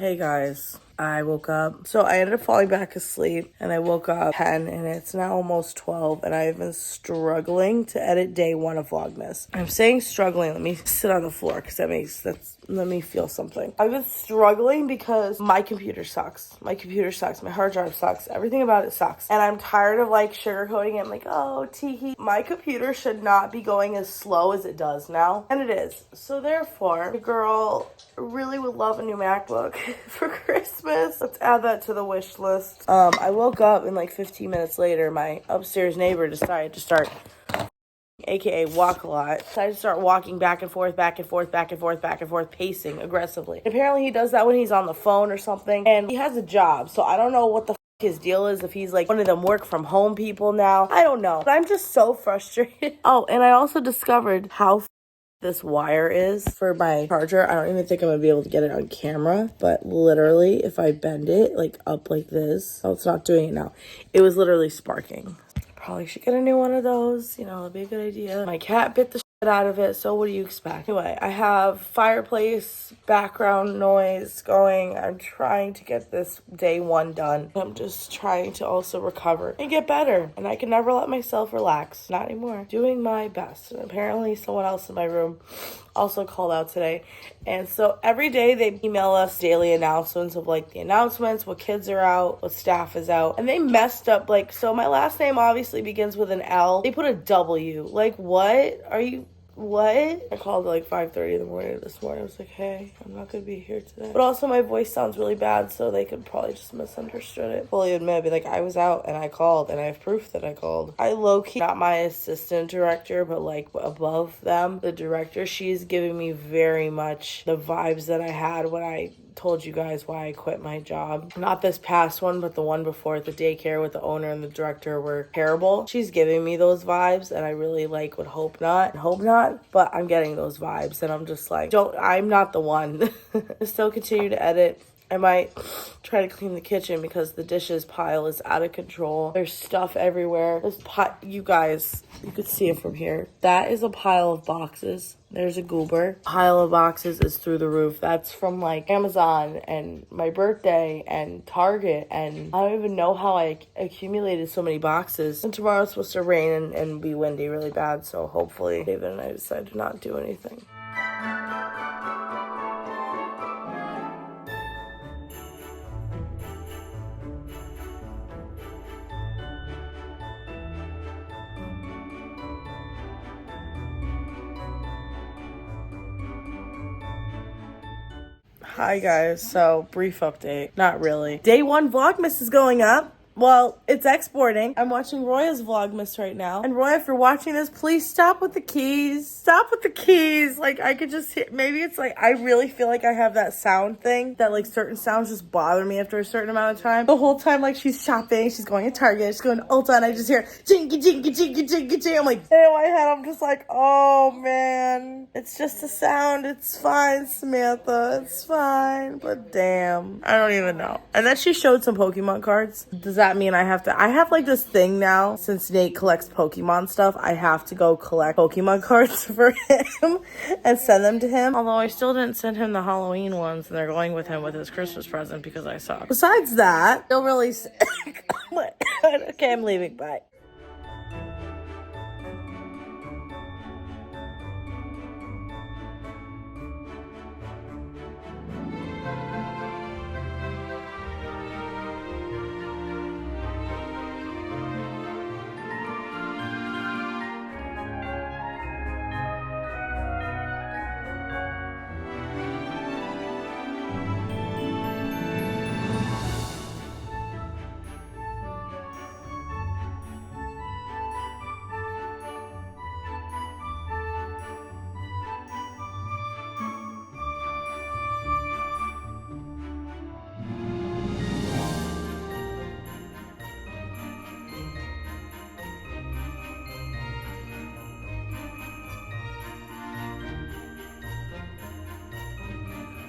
Hey guys, I woke up. So I ended up falling back asleep and I woke up 10 and it's now almost 12 and I've been struggling to edit day 1 of Vlogmas. I'm saying struggling. Let me sit on the floor because let me feel something. I've been struggling because my computer sucks. My hard drive sucks. Everything about it sucks. And I'm tired of like sugarcoating it. I'm like, oh, teehee. My computer should not be going as slow as it does now. And it is. So therefore, the girl really would love a new MacBook for Christmas. Let's add that to the wish list. I woke up and like 15 minutes later, my upstairs neighbor decided to start, aka walk a lot, decided to start walking back and forth, pacing aggressively. Apparently he does that when he's on the phone or something, and he has a job, so I don't know what the his deal is, if he's like one of them work from home people now. I don't know, but I'm just so frustrated. Oh, and I also discovered how this wire is for my charger. I don't even think I'm gonna be able to get it on camera, but literally if I bend it like up like this, oh, it's not doing it now. It was literally sparking. Probably should get a new one of those, you know, it'd be a good idea. My cat bit the shit out of it, so what do you expect? Anyway, I have fireplace background noise going. I'm trying to get this day 1 done. I'm just trying to also recover and get better, and I can never let myself relax. Not anymore. Doing my best. And apparently someone else in my room also called out today, and so every day they email us daily announcements of like the announcements, what kids are out, what staff is out, and they messed up. Like, so my last name obviously begins with an L. They put a W. Like, what are you? What? I called at like 5:30 in the morning this morning. I was like, hey, I'm not gonna be here today. But also my voice sounds really bad, so they could probably just misunderstood it. Fully admit, be like, I was out and I called and I have proof that I called. I low-key, not my assistant director, but like above them, the director, she's giving me very much the vibes that I had when I told you guys why I quit my job. Not this past one, but the one before at the daycare with the owner and the director were terrible. She's giving me those vibes, and I really like would hope not, but I'm getting those vibes, and I'm just like, I'm not the one. I still continue to edit. I might try to clean the kitchen because the dishes pile is out of control. There's stuff everywhere. You guys, you could see it from here. That is a pile of boxes. There's a goober. Pile of boxes is through the roof. That's from like Amazon and my birthday and Target, and I don't even know how I accumulated so many boxes. And tomorrow it's supposed to rain and be windy really bad, so hopefully David and I decide to not do anything. Hi guys, so brief update. Not really. Day 1 Vlogmas is going up. Well, it's exporting. I'm watching Roya's Vlogmas right now. And Roya, if you're watching this, please stop with the keys. Stop with the keys. Like, I could just hear, maybe it's like, I really feel like I have that sound thing that like certain sounds just bother me after a certain amount of time. The whole time, like she's shopping, she's going to Target, she's going to Ulta, and I just hear jinky, jinky, jinky, jinky, jinky. I'm like, in my head, I'm just like, oh man, it's just a sound. It's fine, Samantha. It's fine. But damn, I don't even know. And then she showed some Pokemon cards. Does that mean I have like this thing now, since Nate collects Pokemon stuff, I have to go collect Pokemon cards for him and send them to him. Although I still didn't send him the Halloween ones, and they're going with him with his Christmas present because I suck. Besides that, still really sick. Oh my God. Okay, I'm leaving. Bye.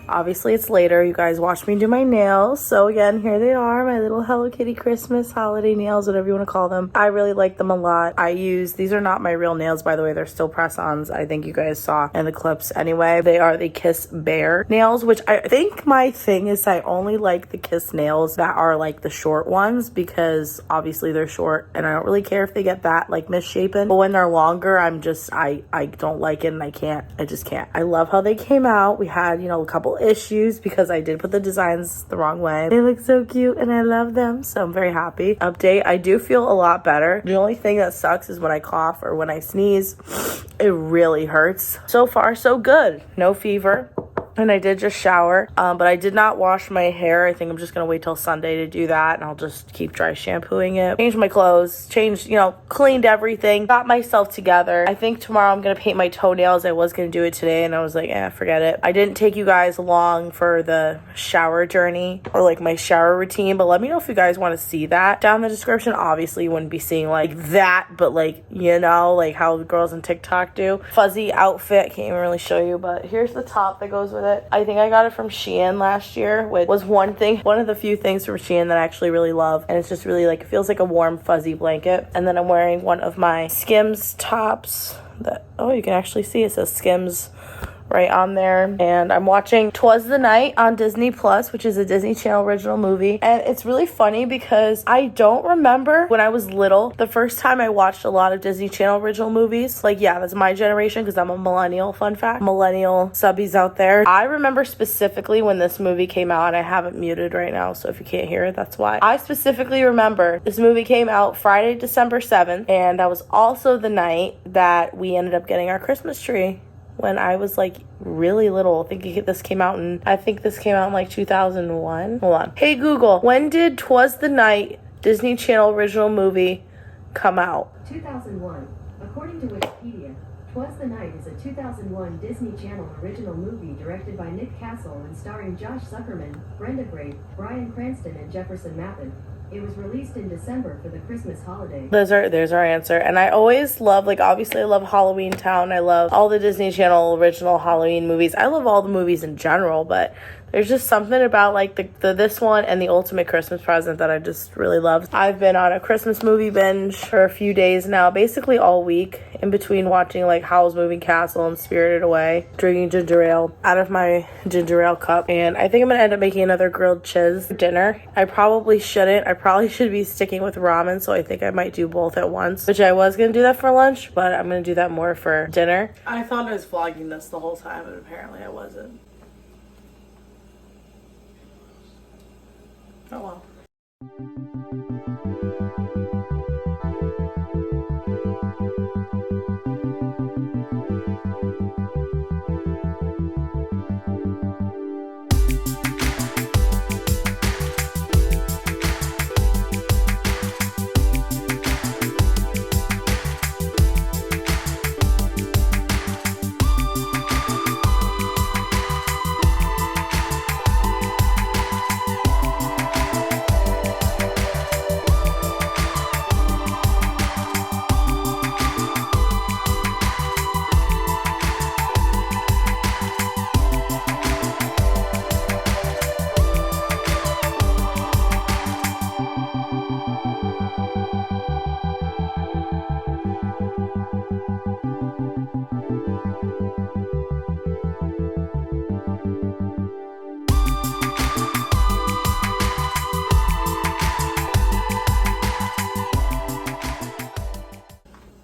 Obviously it's later. You guys watched me do my nails. So again, here they are, my little Hello Kitty Christmas holiday nails, whatever you want to call them. I really like them a lot. These are not my real nails, by the way. They're still press-ons. I think you guys saw in the clips anyway. They are the Kiss Bear nails, which I think my thing is I only like the Kiss nails that are like the short ones because obviously they're short and I don't really care if they get that like misshapen. But when they're longer, I don't like it and I just can't. I love how they came out. We had, you know, a couple issues because I did put the designs the wrong way. They look so cute and I love them, so I'm very happy. Update, I do feel a lot better. The only thing that sucks is when I cough or when I sneeze. It really hurts. So far so good. No fever. And I did just shower, but I did not wash my hair. I think I'm just gonna wait till Sunday to do that, and I'll just keep dry shampooing it. Changed my clothes, cleaned everything, got myself together. I think tomorrow I'm gonna paint my toenails. I was gonna do it today, and I was like, forget it. I didn't take you guys along for the shower journey or like my shower routine, but let me know if you guys want to see that down in the description. Obviously, you wouldn't be seeing like that, but like, you know, like how girls on TikTok do. Fuzzy outfit, can't even really show you, but here's the top that goes with it. I think I got it from Shein last year, which was one of the few things from Shein that I actually really love. And it's just really like, it feels like a warm fuzzy blanket. And then I'm wearing one of my Skims tops that, oh, you can actually see it says Skims right on there. And I'm watching 'Twas the Night on Disney Plus, which is a Disney Channel original movie. And it's really funny because I don't remember when I was little the first time I watched a lot of Disney Channel original movies. Like, yeah, that's my generation because I'm a millennial. Fun fact, millennial subbies out there. I remember specifically when this movie came out, and I have it muted right now, so if you can't hear it, that's why. I specifically remember this movie came out Friday, December 7th, and that was also the night that we ended up getting our Christmas tree. When I was like really little. I think this came out in like 2001. Hold on. Hey Google, when did 'Twas the Night Disney Channel original movie come out? 2001. According to Wikipedia, 'Twas the Night is a 2001 Disney Channel original movie directed by Nick Castle and starring Josh Zuckerman, Brenda Grape, Bryan Cranston, and Jefferson Mappin. It was released in December for the Christmas holiday. There's our answer. And I always love, like, obviously I love Halloween Town. I love all the Disney Channel original Halloween movies. I love all the movies in general, but there's just something about like this one and The Ultimate Christmas Present that I just really love. I've been on a Christmas movie binge for a few days now, basically all week, in between watching like Howl's Moving Castle and Spirited Away, drinking ginger ale out of my ginger ale cup. And I think I'm gonna end up making another grilled cheese for dinner. I probably shouldn't. I probably should be sticking with ramen, so I think I might do both at once, which I was gonna do that for lunch, but I'm gonna do that more for dinner. I thought I was vlogging this the whole time, and apparently I wasn't. Oh well.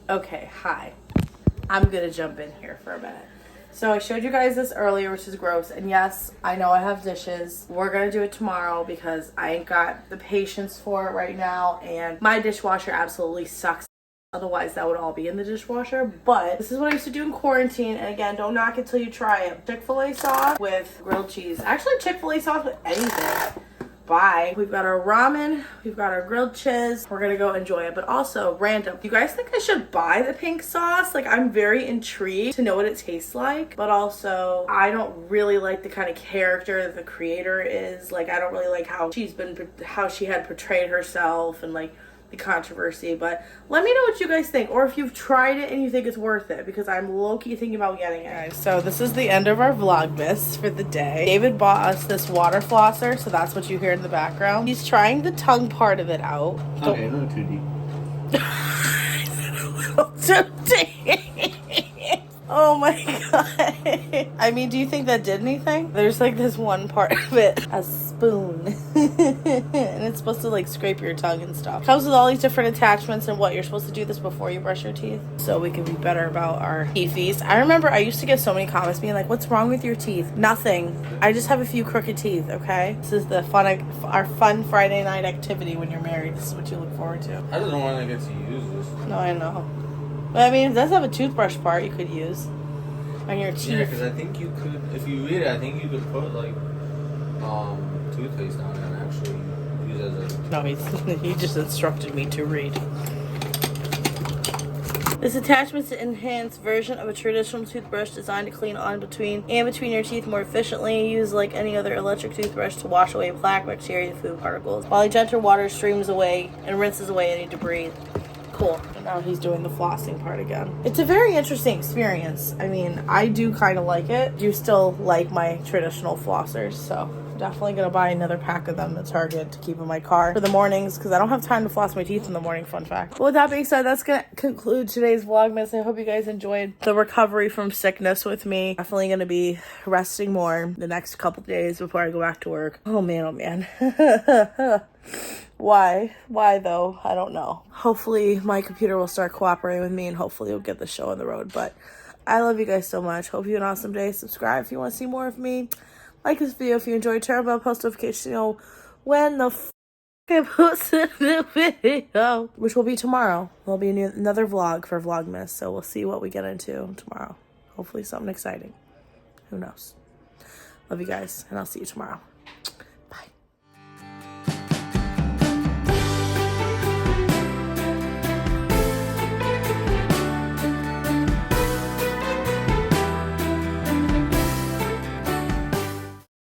Okay, hi. I'm gonna jump in here for a minute. So I showed you guys this earlier, which is gross. And yes, I know I have dishes. We're gonna do it tomorrow because I ain't got the patience for it right now. And my dishwasher absolutely sucks. Otherwise, that would all be in the dishwasher. But this is what I used to do in quarantine. And again, don't knock it till you try it. Chick-fil-A sauce with grilled cheese. Actually, Chick-fil-A sauce with anything. Bye. We've got our ramen, we've got our grilled cheese. We're gonna go enjoy it. But also, random, you guys think I should buy the pink sauce? Like, I'm very intrigued to know what it tastes like, but also I don't really like the kind of character that the creator is. Like, I don't really like how she had portrayed herself, and like the controversy, but let me know what you guys think, or if you've tried it and you think it's worth it, because I'm low-key thinking about getting it. Guys, so this is the end of our vlogmas for the day. David bought us this water flosser, so that's what you hear in the background. He's trying the tongue part of it out. Okay, not too deep. Too deep. Oh my god. I mean, do you think that did anything? There's like this one part of it, a spoon. And it's supposed to like scrape your tongue and stuff. Comes with all these different attachments and what, you're supposed to do this before you brush your teeth so we can be better about our teethies. I remember I used to get so many comments being like, what's wrong with your teeth? Nothing. I just have a few crooked teeth, okay? This is the our fun Friday night activity when you're married. This is what you look forward to. I just don't want to get to use this. No, I know. But I mean, it does have a toothbrush part you could use on your teeth. Yeah, because I think you could, if you read it, I think you could put like toothpaste on it and actually use it as a... No, he just instructed me to read. This attachment is an enhanced version of a traditional toothbrush designed to clean on between your teeth more efficiently. Use like any other electric toothbrush to wash away plaque, bacteria, and food particles, while gentle water streams away and rinses away any debris. Cool. And now he's doing the flossing part again. It's a very interesting experience. I mean, I do kind of like it. Do still like my traditional flossers, so definitely gonna buy another pack of them at Target to keep in my car for the mornings, because I don't have time to floss my teeth in the morning. Fun fact. But with that being said, that's gonna conclude today's vlogmas. I hope you guys enjoyed the recovery from sickness with me. Definitely gonna be resting more the next couple days before I go back to work. Oh man, oh man. Why though? I don't know. Hopefully my computer will start cooperating with me, and hopefully we'll get the show on the road. But I love you guys so much. Hope you have an awesome day. Subscribe if you want to see more of me. Like this video if you enjoyed. Turn on bell post notifications to know when the I post a new video, which will be tomorrow. There'll be another vlog for Vlogmas, so we'll see what we get into tomorrow. Hopefully something exciting. Who knows? Love you guys, and I'll see you tomorrow.